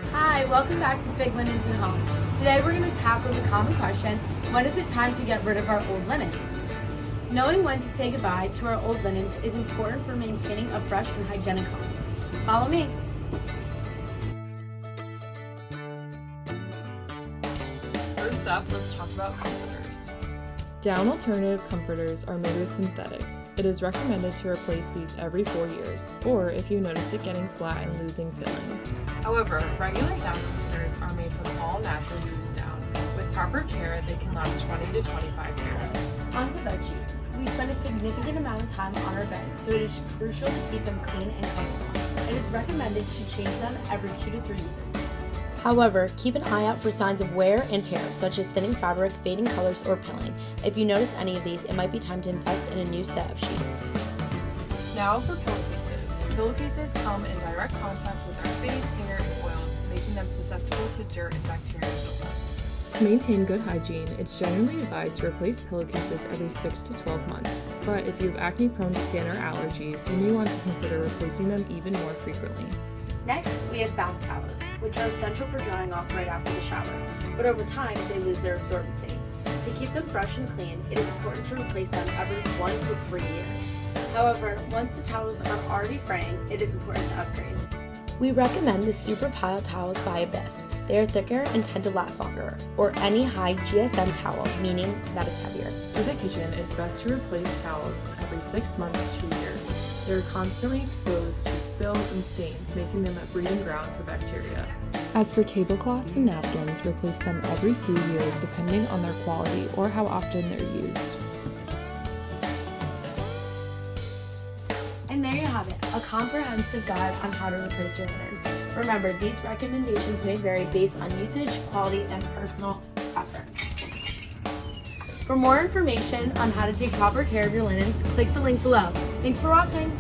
Hi, welcome back to Fig Linens and Home. Today we're going to tackle the common question, when is it time to get rid of our old linens? Knowing when to say goodbye to our old linens is important for maintaining a fresh and hygienic home. Follow me. First up, let's talk about comforters. Down alternative comforters are made with synthetics. It is recommended to replace these every 4 years, or if you notice it getting flat and losing filling. However, regular down comforters are made from all natural used down. With proper care, they can last 20 to 25 years. On to bed sheets. We spend a significant amount of time on our beds, so it is crucial to keep them clean and comfortable. It is recommended to change them every 2 to 3 years. However, keep an eye out for signs of wear and tear, such as thinning fabric, fading colors, or pilling. If you notice any of these, it might be time to invest in a new set of sheets. Now for pillowcases. Pillowcases come in direct contact with our face, hair, and oils, making them susceptible to dirt and bacteria buildup. To maintain good hygiene, it's generally advised to replace pillowcases every 6 to 12 months. But if you have acne-prone skin or allergies, you may want to consider replacing them even more frequently. Next, we have bath towels, which are essential for drying off right after the shower, but over time, they lose their absorbency. To keep them fresh and clean, it is important to replace them every 1 to 3 years. However, once the towels are already fraying, it is important to upgrade. We recommend the Super Pile towels by Abyss. They are thicker and tend to last longer, or any high GSM towel, meaning that it's heavier. For the kitchen, it's best to replace towels every 6 months to a year. They're constantly exposed to spills and stains, making them a breeding ground for bacteria. As for tablecloths and napkins, replace them every few years depending on their quality or how often they're used. And there you have it, a comprehensive guide on how to replace your linens. Remember, these recommendations may vary based on usage, quality, and personal preference. For more information on how to take proper care of your linens, click the link below. Thanks for watching!